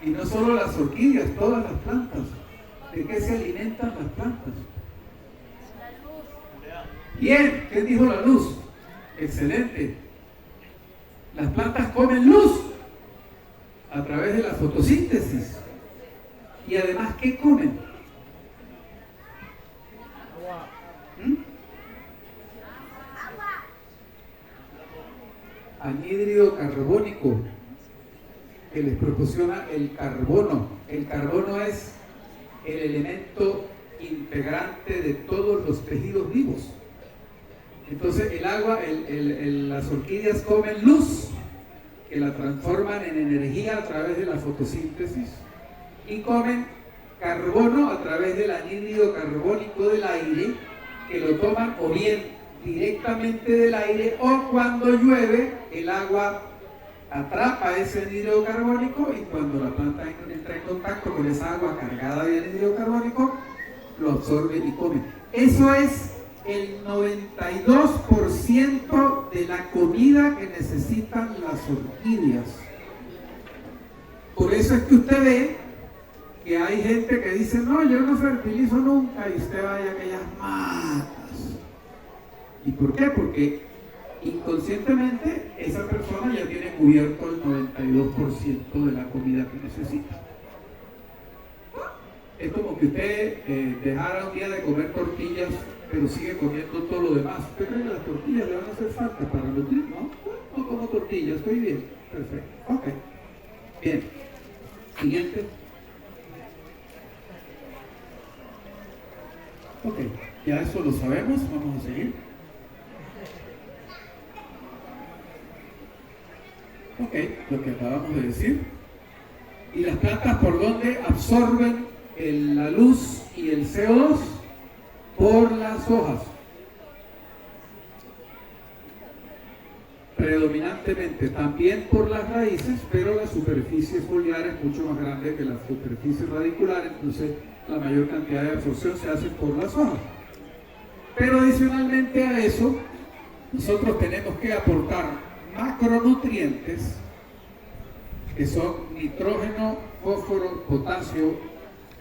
Y no solo las orquídeas, todas las plantas. ¿De qué se alimentan las plantas? Bien, ¿qué dijo la luz? Excelente. Las plantas comen luz a través de la fotosíntesis. Y además, ¿qué comen? Anhídrido carbónico, que les proporciona el carbono. El carbono es el elemento integrante de todos los tejidos vivos. Entonces el agua, las orquídeas comen luz, que la transforman en energía a través de la fotosíntesis, y comen carbono a través del anhídrido carbónico del aire, que lo toman o bien directamente del aire, o cuando llueve el agua atrapa ese anhídrido carbónico, y cuando la planta entra en contacto con esa agua cargada de anhídrido carbónico, lo absorbe y come. Eso es el 92% de la comida que necesitan las orquídeas. Por eso es que usted ve que hay gente que dice, no, yo no fertilizo nunca, y usted vaya a aquellas matas. ¿Y por qué? Porque inconscientemente esa persona ya tiene cubierto el 92% de la comida que necesita. Es como que usted dejara un día de comer tortillas, pero sigue comiendo todo lo demás. ¿Usted cree que las tortillas le van a hacer falta para nutrir? No, no como tortillas, estoy bien. Perfecto. Ok. Bien. Siguiente. Ok, ya eso lo sabemos, vamos a seguir. Ok, lo que acabamos de decir. ¿Y las plantas por dónde absorben la luz y el CO2? Por las hojas. Predominantemente también por las raíces, pero la superficie foliar es mucho más grande que la superficie radicular, entonces la mayor cantidad de absorción se hace por las hojas. Pero adicionalmente a eso, nosotros tenemos que aportar macronutrientes, que son nitrógeno, fósforo, potasio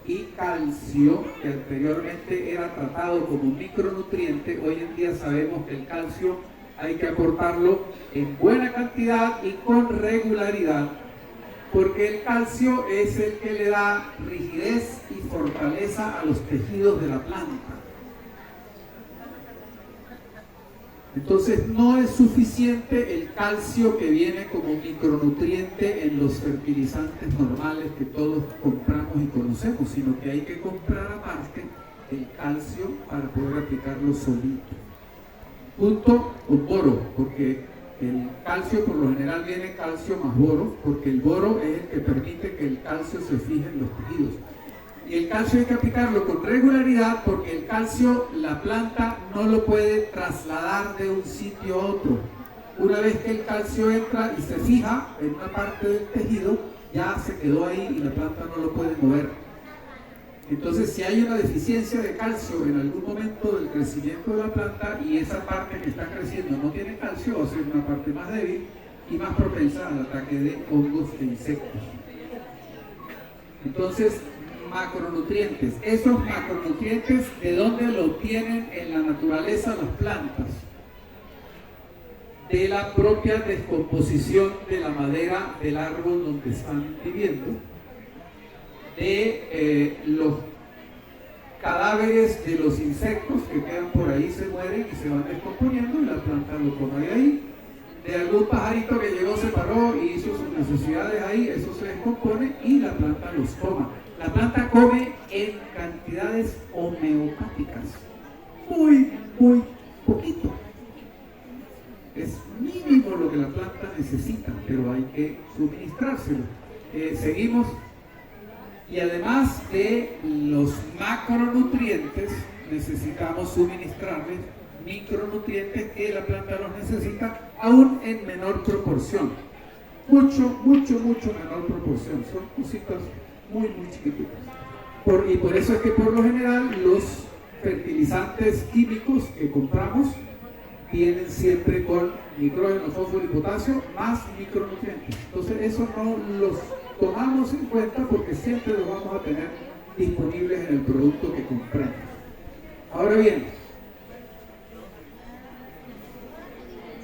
y calcio, que anteriormente era tratado como micronutriente. Hoy en día sabemos que el calcio hay que aportarlo en buena cantidad y con regularidad, porque el calcio es el que le da rigidez y fortaleza a los tejidos de la planta. Entonces no es suficiente el calcio que viene como micronutriente en los fertilizantes normales que todos compramos y conocemos, sino que hay que comprar aparte el calcio para poder aplicarlo solito. Junto con boro, porque el calcio por lo general viene calcio más boro, porque el boro es el que permite que el calcio se fije en los tejidos. Y el calcio hay que aplicarlo con regularidad, porque el calcio la planta no lo puede trasladar de un sitio a otro. Una vez que el calcio entra y se fija en una parte del tejido, ya se quedó ahí y la planta no lo puede mover. Entonces, si hay una deficiencia de calcio en algún momento del crecimiento de la planta y esa parte que está creciendo no tiene calcio, va a ser una parte más débil y más propensa al ataque de hongos e insectos. Entonces, macronutrientes. Esos macronutrientes, ¿de dónde lo obtienen en la naturaleza las plantas? De la propia descomposición de la madera del árbol donde están viviendo, de los cadáveres de los insectos que quedan por ahí, se mueren y se van descomponiendo y la planta lo toma de ahí, de algún pajarito que llegó, se paró y hizo sus necesidades ahí, eso se descompone y la planta los toma. La planta come en cantidades homeopáticas, muy poquito. Es mínimo lo que la planta necesita, pero hay que suministrárselo. Seguimos. Y además de los macronutrientes, necesitamos suministrarles micronutrientes que la planta los necesita, aún en menor proporción. Mucho menor proporción. Son cositas muy chiquititas. Y por eso es que por lo general los fertilizantes químicos que compramos vienen siempre con nitrógeno, fósforo y potasio, más micronutrientes. Entonces eso no los tomamos en cuenta porque siempre los vamos a tener disponibles en el producto que compramos. Ahora bien,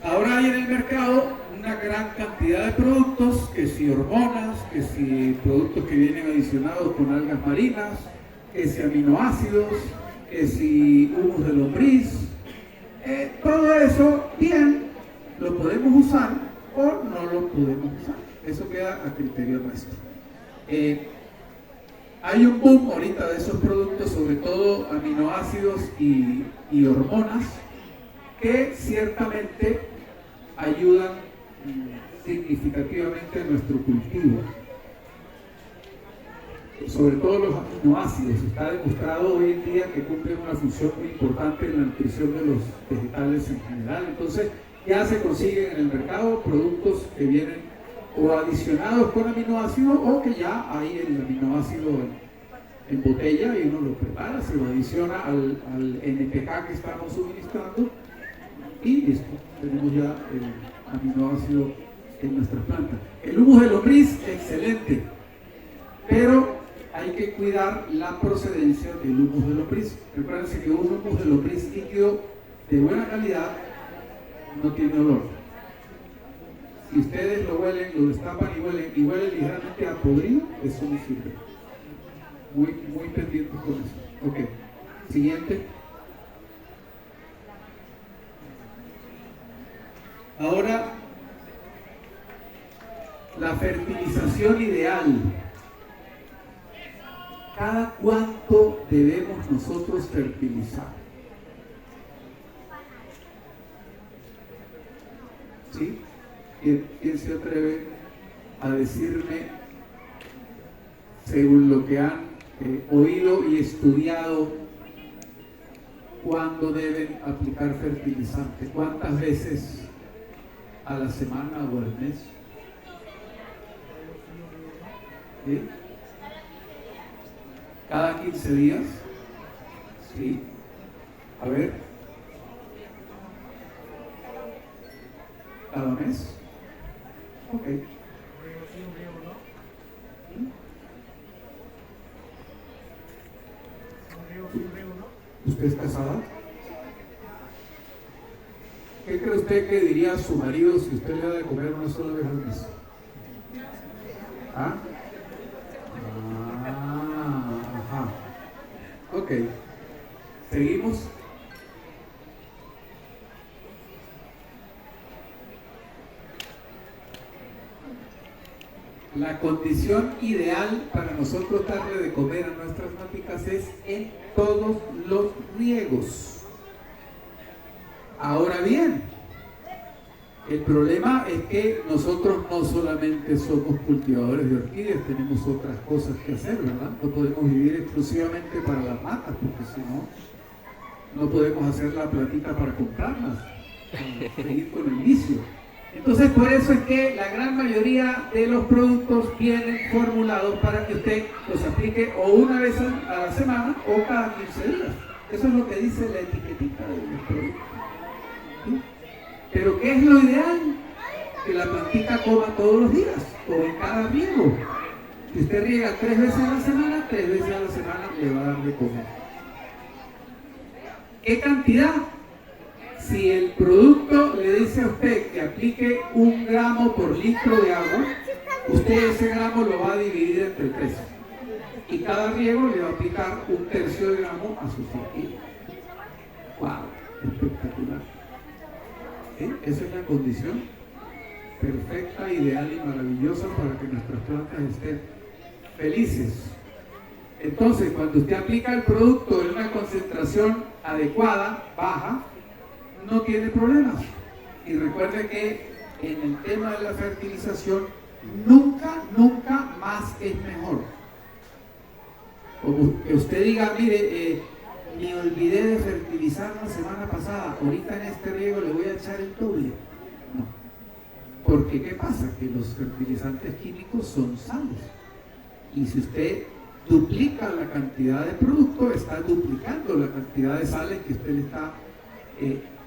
ahora hay en el mercado una gran cantidad de productos, que si hormonas, que si productos que vienen adicionados con algas marinas, que si aminoácidos, que si humus de lombriz, todo eso bien, lo podemos usar o no lo podemos usar. Eso queda a criterio nuestro. Hay un boom ahorita de esos productos, sobre todo aminoácidos y hormonas, que ciertamente ayudan significativamente a nuestro cultivo. Sobre todo los aminoácidos, está demostrado hoy en día que cumplen una función muy importante en la nutrición de los vegetales en general. Entonces ya se consiguen en el mercado productos que vienen o adicionados con aminoácidos o que ya hay el aminoácido en botella y uno lo prepara, se lo adiciona al NPK que estamos suministrando y listo, tenemos ya el aminoácido en nuestras plantas. El humus de lombriz, excelente, pero hay que cuidar la procedencia del humus de lombriz. Recuerden que un humus de lombriz líquido de buena calidad no tiene olor. Si ustedes lo huelen, lo destapan y huelen ligeramente a podrido, eso no sirve. Muy pendientes con eso. Ok, siguiente. Ahora, la fertilización ideal. ¿Cada cuánto debemos nosotros fertilizar? ¿Sí? ¿Quién se atreve a decirme, según lo que han oído y estudiado, cuándo deben aplicar fertilizante? ¿Cuántas veces a la semana o al mes? ¿Sí? ¿Cada 15 días? Sí. A ver. ¿Cada mes? Ok. ¿Usted es casada? ¿Qué cree usted que diría su marido si usted le da de comer una sola vez al mes? ¿Ah? Ajá. Ok. ¿Seguimos? La condición ideal para nosotros darle de comer a nuestras maticas es en todos los riegos. Ahora bien, el problema es que nosotros no solamente somos cultivadores de orquídeas, tenemos otras cosas que hacer, ¿verdad? No podemos vivir exclusivamente para las matas, porque si no, no podemos hacer la platita para comprarlas, para seguir con el vicio. Entonces, por eso es que la gran mayoría de los productos vienen formulados para que usted los aplique o una vez a la semana o cada 15 días. Eso es lo que dice la etiquetita del producto. ¿Sí? Pero ¿qué es lo ideal? Que la plantita coma todos los días o en cada riego. Si usted riega 3 veces a la semana, 3 veces a la semana le va a dar de comer. ¿Qué cantidad? Si el producto le dice a usted que aplique 1 gramo por litro de agua, usted ese gramo lo va a dividir entre 3. Y cada riego le va a aplicar 1/3 de gramo a su semilla. ¡Wow! Espectacular. ¿Sí? Esa es la condición perfecta, ideal y maravillosa para que nuestras plantas estén felices. Entonces, cuando usted aplica el producto en una concentración adecuada, baja, no tiene problemas. Y recuerde que en el tema de la fertilización nunca más es mejor. Como que usted diga, mire, me olvidé de fertilizar la semana pasada, ahorita en este riego le voy a echar el doble. No. Porque ¿qué pasa? Que los fertilizantes químicos son sales. Y si usted duplica la cantidad de producto, está duplicando la cantidad de sales que usted le está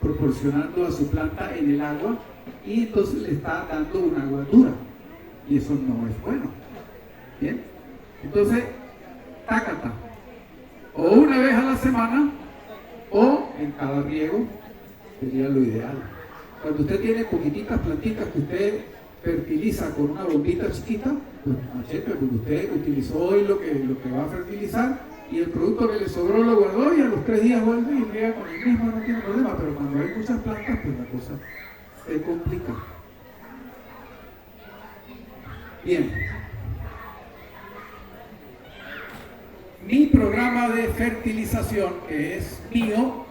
proporcionando a su planta en el agua, y entonces le está dando un agua dura, y eso no es bueno. Bien, entonces, tácata, o una vez a la semana, o en cada riego, sería lo ideal. Cuando usted tiene poquititas plantitas que usted fertiliza con una bombita chiquita, pues machete, porque usted utilizó hoy lo que va a fertilizar y el producto que le sobró lo guardó y a los 3 días vuelve y riega con el mismo, no tiene problema. Pero cuando hay muchas plantas, pues la cosa se complica. Bien. Mi programa de fertilización, que es mío,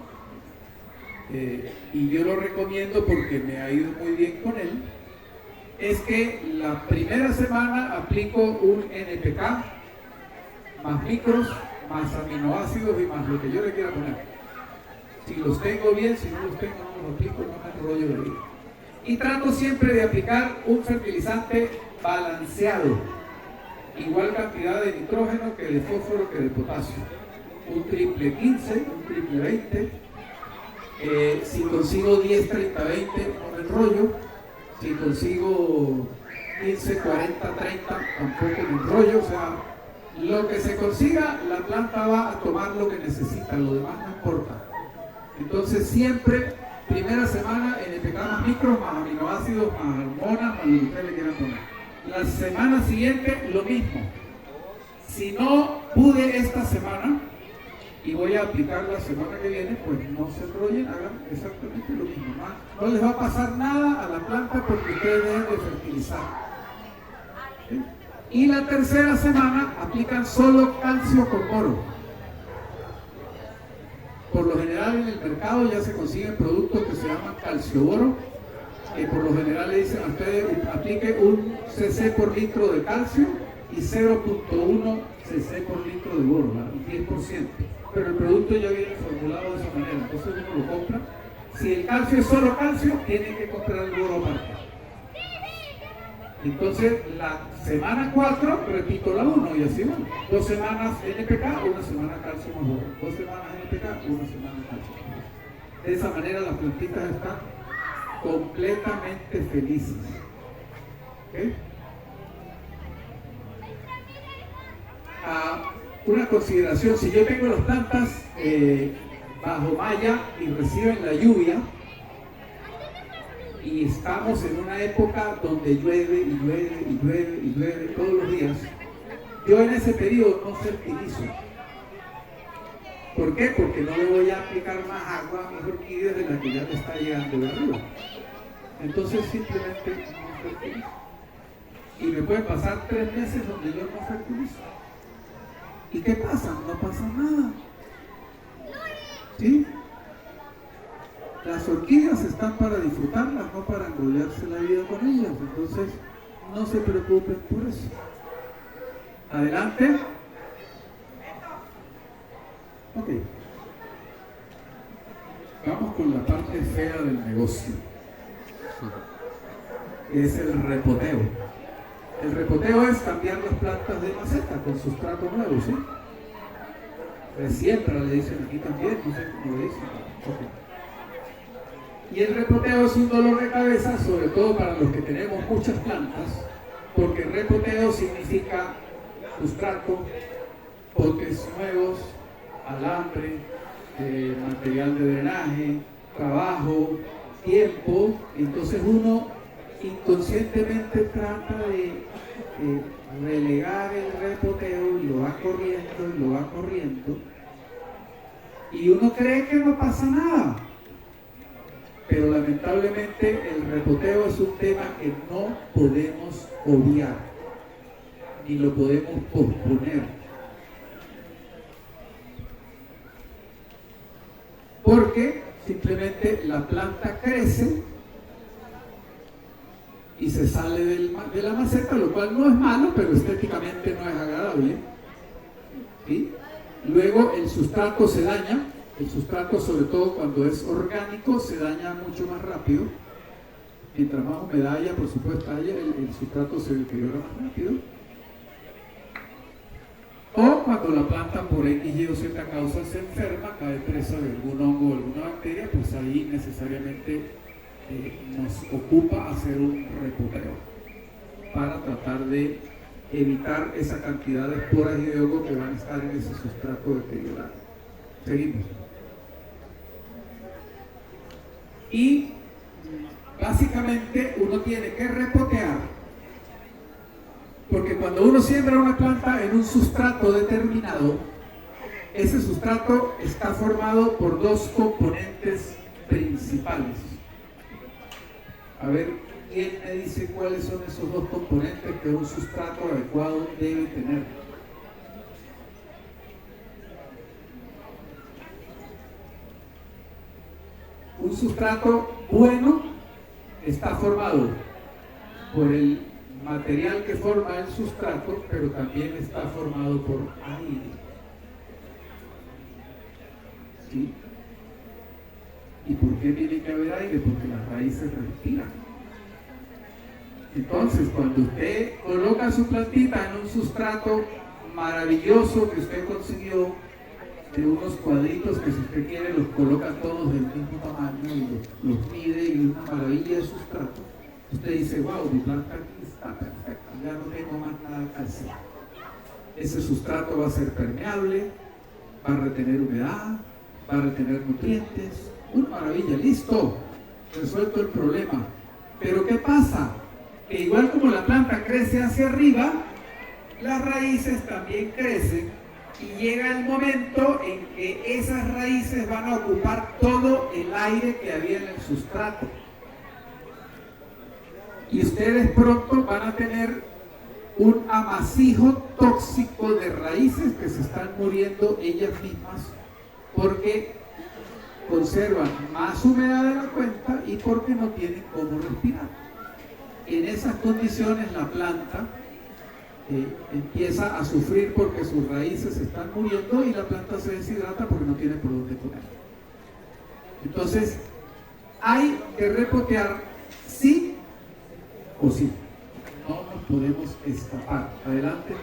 y yo lo recomiendo porque me ha ido muy bien con él, es que la primera semana aplico un NPK, más micros, más aminoácidos y más lo que yo le quiera poner. Si los tengo bien, si no los tengo, no los aplico, no me enrollo de vida. Y trato siempre de aplicar un fertilizante balanceado, igual cantidad de nitrógeno que de fósforo que de potasio. Un triple 15, un triple 20. Si consigo 10, 30, 20, no me enrollo. Si consigo 15, 40, 30, tampoco me enrollo. O sea, lo que se consiga, la planta va a tomar lo que necesita, lo demás no importa. Entonces siempre, primera semana, NPK más micros, más aminoácidos, más hormonas, más lo que ustedes le quieran poner. La semana siguiente, lo mismo. Si no pude esta semana y voy a aplicar la semana que viene, pues no se enrollen, hagan exactamente lo mismo. No les va a pasar nada a la planta porque ustedes deben de fertilizar. ¿Sí? Y la tercera semana aplican solo calcio con boro. Por lo general en el mercado ya se consiguen productos que se llaman calcio-boro, que por lo general le dicen a ustedes aplique un cc por litro de calcio y 0.1 cc por litro de boro, un 10%. Pero el producto ya viene formulado de esa manera, entonces uno lo compra. Si el calcio es solo calcio, tiene que comprar el boro aparte. Entonces la semana 4 repito la 1 y así va. 2 semanas NPK, una semana calcio más boro. 2 semanas NPK, una semana calcio más boro. De esa manera las plantitas están completamente felices. ¿Okay? Una consideración, si yo tengo las plantas bajo malla y reciben la lluvia y estamos en una época donde llueve y llueve y llueve y llueve todos los días, yo en ese periodo no fertilizo. ¿Por qué? Porque no le voy a aplicar más agua a mis orquídeas de la que ya me está llegando de arriba. Entonces simplemente no fertilizo. Y me pueden pasar 3 meses donde yo no fertilizo. ¿Y qué pasa? No pasa nada. ¿Sí? Las orquídeas están para disfrutarlas, no para enrollarse la vida con ellas. Entonces, no se preocupen por eso. Adelante. Ok. Vamos con la parte fea del negocio. Es el repoteo. El repoteo es cambiar las plantas de maceta con sustrato nuevo, ¿sí? Resiembra, le dicen aquí también, no sé cómo le dicen. Okay. Y el repoteo es un dolor de cabeza, sobre todo para los que tenemos muchas plantas, porque repoteo significa sustrato, potes nuevos, alambre, material de drenaje, trabajo, tiempo. Entonces uno inconscientemente trata de relegar el repoteo y lo va corriendo y lo va corriendo y uno cree que no pasa nada, pero lamentablemente el repoteo es un tema que no podemos obviar ni lo podemos posponer, porque simplemente la planta crece y se sale de la maceta, lo cual no es malo, pero estéticamente no es agradable. ¿Sí? Luego el sustrato se daña, el sustrato sobre todo cuando es orgánico se daña mucho más rápido. Mientras más humedad haya, por supuesto, el sustrato se deteriora más rápido. O cuando la planta por X, Y o Z causa se enferma, cae presa de algún hongo o alguna bacteria, pues ahí necesariamente nos ocupa hacer un repoteo para tratar de evitar esa cantidad de esporas y de hongo que van a estar en ese sustrato deteriorado. Seguimos. Y básicamente uno tiene que repotear, porque cuando uno siembra una planta en un sustrato determinado, ese sustrato está formado por dos componentes principales. A ver, ¿quién me dice cuáles son esos dos componentes que un sustrato adecuado debe tener? Un sustrato bueno está formado por el material que forma el sustrato, pero también está formado por aire. ¿Sí? ¿Y por qué tiene que haber aire? Porque las raíces respiran. Entonces, cuando usted coloca su plantita en un sustrato maravilloso que usted consiguió, de unos cuadritos que si usted quiere los coloca todos del mismo tamaño y los mide, y es una maravilla de sustrato, usted dice, wow, mi planta aquí está perfecta, ya no tengo más nada que hacer. Ese sustrato va a ser permeable, va a retener humedad, va a retener nutrientes, una maravilla, listo, resuelto el problema. Pero ¿qué pasa? Que igual como la planta crece hacia arriba, las raíces también crecen. Y llega el momento en que esas raíces van a ocupar todo el aire que había en el sustrato. Y ustedes pronto van a tener un amasijo tóxico de raíces que se están muriendo ellas mismas porque conservan más humedad de la cuenta y porque no tienen cómo respirar. En esas condiciones la planta empieza a sufrir porque sus raíces se están muriendo y la planta se deshidrata porque no tiene por dónde comer. Entonces, hay que repotear sí o sí. No nos podemos escapar. Adelante.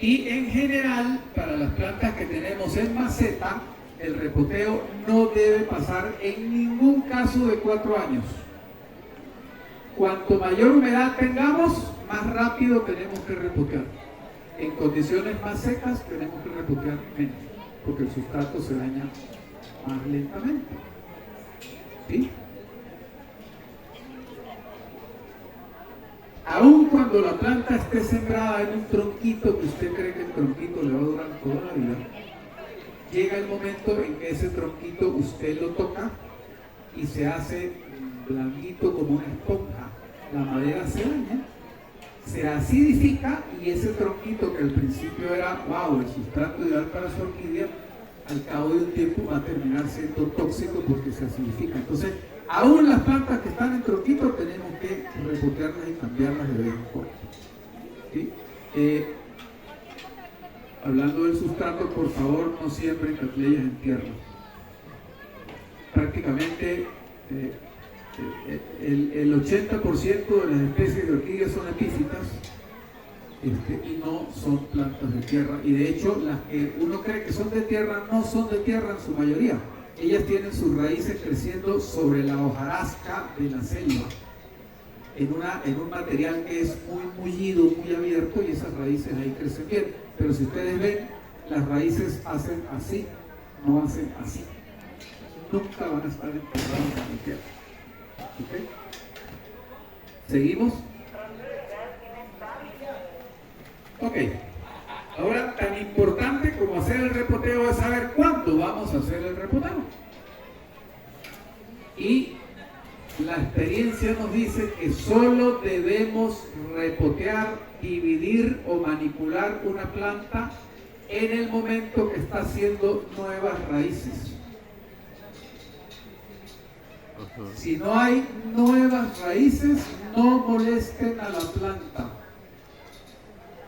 Y en general, para las plantas que tenemos en maceta, el repoteo no debe pasar en ningún caso de 4 años. Cuanto mayor humedad tengamos, más rápido tenemos que repotear. En condiciones más secas tenemos que repotear menos, porque el sustrato se daña más lentamente. ¿Sí? Aun cuando la planta esté sembrada en un tronquito que usted cree que el tronquito le va a durar toda la vida, llega el momento en que ese tronquito usted lo toca y se hace blandito como una esponja. La madera se daña, se acidifica y ese tronquito que al principio era, wow, el sustrato ideal para su orquídea, al cabo de un tiempo va a terminar siendo tóxico porque se acidifica. Entonces, aún las plantas que están en tronquito tenemos que repotearlas y cambiarlas de vez en cuando. ¿Sí? Hablando del sustrato, por favor, no siembren catleyas en tierra. Prácticamente el 80% de las especies de orquídeas son epífitas y no son plantas de tierra. Y de hecho, las que uno cree que son de tierra no son de tierra en su mayoría. Ellas tienen sus raíces creciendo sobre la hojarasca de la selva, en un material que es muy mullido, muy abierto, y esas raíces ahí crecen bien. Pero si ustedes ven, las raíces hacen así, no hacen así. Nunca van a estar enterradas en la tierra. ¿Okay? ¿Seguimos? Ok. Ahora, tan importante como hacer el repoteo es saber cuánto vamos a hacer el repoteo. Y la experiencia nos dice que solo debemos repotear, dividir o manipular una planta en el momento que está haciendo nuevas raíces. Si no hay nuevas raíces, no molesten a la planta.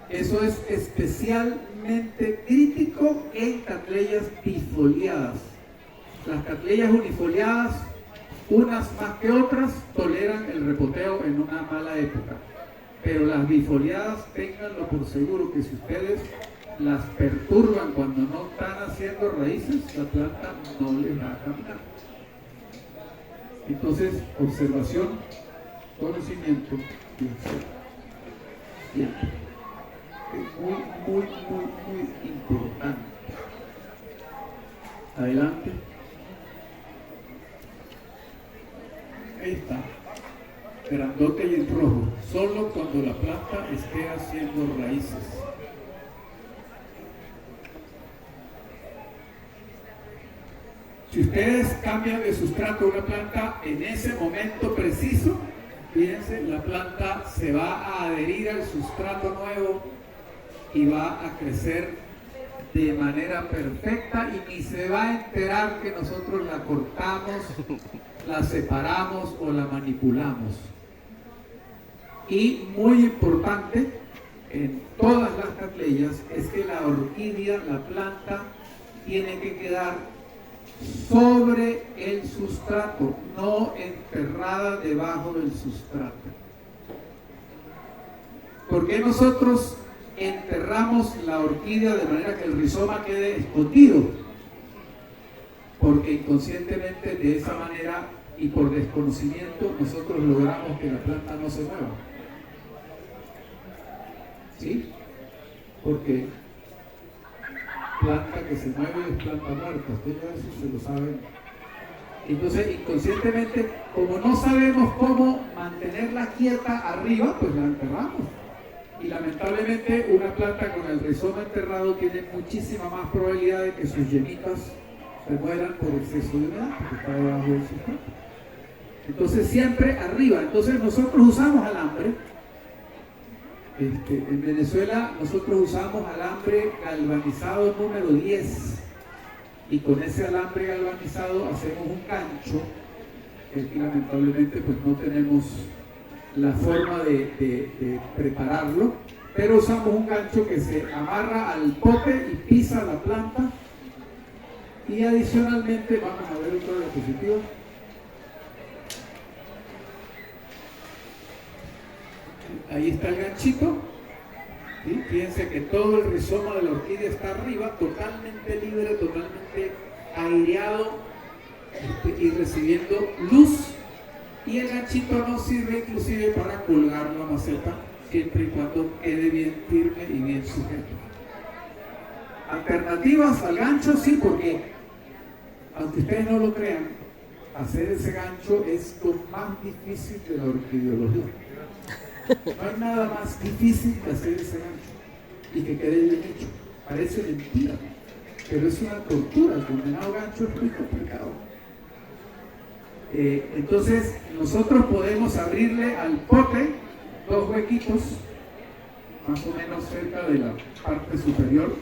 Eso es especialmente crítico en catleyas bifoliadas. Las catleyas unifoliadas, unas más que otras, toleran el repoteo en una mala época. Pero las bifoliadas, ténganlo por seguro que si ustedes las perturban cuando no están haciendo raíces, la planta no les va a caminar. Entonces, observación, conocimiento y acción. Siempre. Es muy importante. Adelante. Ahí está. Grandote y en rojo. Solo cuando la planta esté haciendo raíces. Si ustedes cambian de sustrato una planta en ese momento preciso, fíjense, la planta se va a adherir al sustrato nuevo y va a crecer de manera perfecta y ni se va a enterar que nosotros la cortamos, la separamos o la manipulamos. Y muy importante en todas las catleyas es que la orquídea, la planta, tiene que quedar sobre el sustrato, no enterrada debajo del sustrato. ¿Por qué nosotros enterramos la orquídea de manera que el rizoma quede escondido? Porque inconscientemente de esa manera y por desconocimiento nosotros logramos que la planta no se mueva. ¿Sí? Porque planta que se mueve es planta muerta, ustedes ya eso se lo saben. Entonces, inconscientemente, como no sabemos cómo mantenerla quieta arriba, pues la enterramos. Y lamentablemente, una planta con el rizoma enterrado tiene muchísima más probabilidad de que sus yemitas se mueran por exceso de humedad, porque está debajo del sustrato. Entonces, siempre arriba. Entonces, nosotros usamos alambre. En Venezuela nosotros usamos alambre galvanizado número 10 y con ese alambre galvanizado hacemos un gancho que aquí lamentablemente pues no tenemos la forma de prepararlo, pero usamos un gancho que se amarra al pote y pisa la planta y adicionalmente vamos a ver otra diapositiva. Ahí está el ganchito, ¿sí? Fíjense que todo el rizoma de la orquídea está arriba, totalmente libre, totalmente aireado y recibiendo luz. Y el ganchito nos sirve inclusive para colgar la maceta, siempre y cuando quede bien firme y bien sujeto. Alternativas al gancho, sí, porque aunque ustedes no lo crean, hacer ese gancho es lo más difícil de la orquideología. No hay nada más difícil que hacer ese gancho y que quede bien hecho. Parece mentira, pero es una tortura. El condenado gancho es muy complicado. Entonces, nosotros podemos abrirle al pote 2 huequitos, más o menos cerca de la parte superior,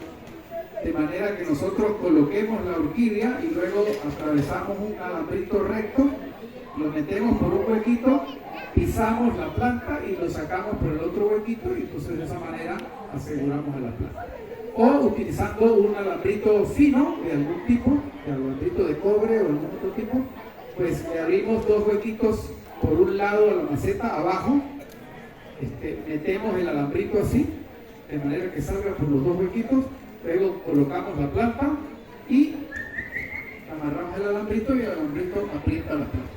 de manera que nosotros coloquemos la orquídea y luego atravesamos un alambrito recto, lo metemos por un huequito, pisamos la planta y lo sacamos por el otro huequito y entonces de esa manera aseguramos a la planta. O utilizando un alambrito fino de algún tipo, de alambrito de cobre o algún otro tipo, pues le abrimos 2 huequitos por un lado a la maceta abajo, metemos el alambrito así, de manera que salga por los 2 huequitos, luego colocamos la planta y amarramos el alambrito y el alambrito aprieta la planta.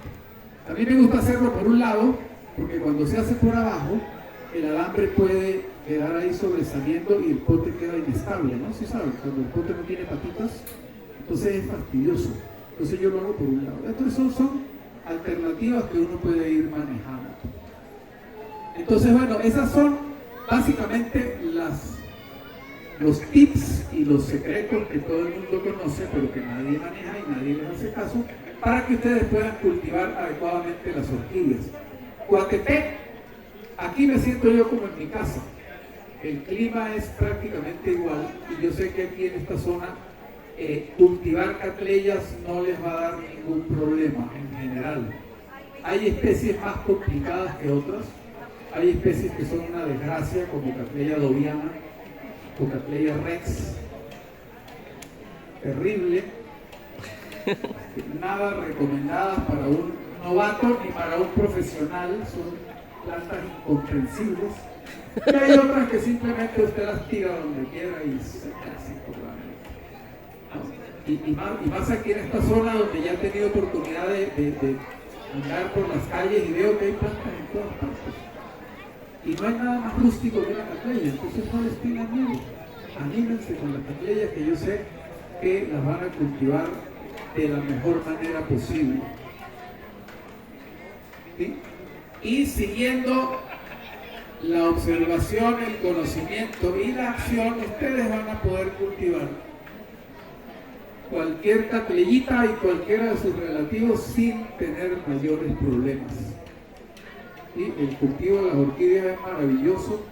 A mí me gusta hacerlo por un lado, porque cuando se hace por abajo, el alambre puede quedar ahí sobresaliendo y el pote queda inestable, ¿no? ¿Sí saben? Cuando el pote no tiene patitas, entonces es fastidioso. Entonces yo lo hago por un lado. Entonces son alternativas que uno puede ir manejando. Entonces, bueno, esas son básicamente los tips y los secretos que todo el mundo conoce, pero que nadie maneja y nadie les hace caso, para que ustedes puedan cultivar adecuadamente las orquídeas. Coatepec, aquí me siento yo como en mi casa. El clima es prácticamente igual y yo sé que aquí en esta zona cultivar catleyas no les va a dar ningún problema en general. Hay especies más complicadas que otras. Hay especies que son una desgracia, como Cattleya doviana o Cattleya rex. Terrible. Nada recomendadas para un novato ni para un profesional. Son plantas incomprensibles. Y hay otras que simplemente usted las tira donde quiera y se hacen por la mente. Y más aquí en esta zona donde ya he tenido oportunidad de andar por las calles y veo que hay plantas en todas partes. Y no hay nada más rústico que una catleya, entonces no les tengan miedo. Anímense con las catlayas, que yo sé que las van a cultivar de la mejor manera posible. ¿Sí? Y siguiendo la observación, el conocimiento y la acción, ustedes van a poder cultivar cualquier catleyita y cualquiera de sus relativos sin tener mayores problemas. ¿Sí? El cultivo de las orquídeas es maravilloso,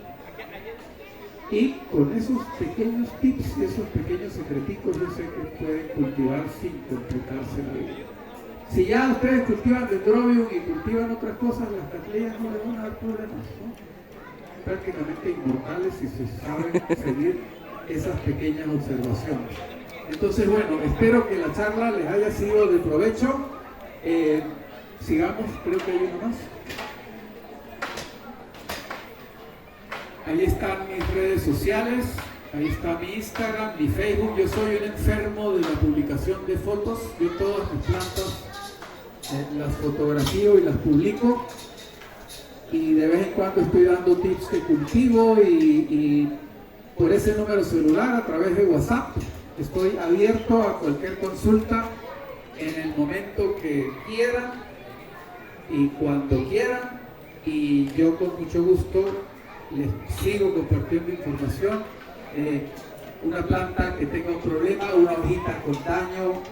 y con esos pequeños tips y esos pequeños secreticos yo sé que pueden cultivar sin complicarse la vida. Si ya ustedes cultivan dendrobium y cultivan otras cosas, las catleyas no les van a dar problemas, ¿no? Prácticamente inmortales si se saben seguir esas pequeñas observaciones. Entonces, bueno, espero que la charla les haya sido de provecho. Sigamos, creo que hay uno más. Ahí están mis redes sociales, ahí está mi Instagram, mi Facebook. Yo soy un enfermo de la publicación de fotos. Yo todas mis plantas las fotografío y las publico. Y de vez en cuando estoy dando tips de cultivo y por ese número celular a través de WhatsApp. Estoy abierto a cualquier consulta en el momento que quieran y cuando quieran. Y yo con mucho gusto les sigo compartiendo información. Una planta que tenga un problema, una hojita con daño,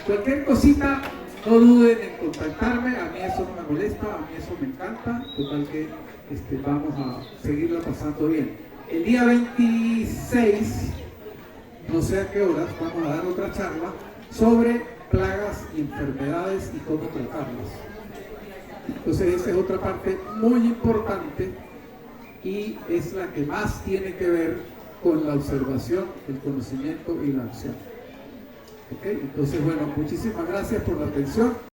cualquier cosita, no duden en contactarme. A mí eso no me molesta, a mí eso me encanta. Total que vamos a seguirla pasando bien. El día 26, no sé a qué horas, vamos a dar otra charla sobre plagas y enfermedades y cómo tratarlas. Entonces esa es otra parte muy importante y es la que más tiene que ver con la observación, el conocimiento y la acción. ¿Ok? Entonces, bueno, muchísimas gracias por la atención.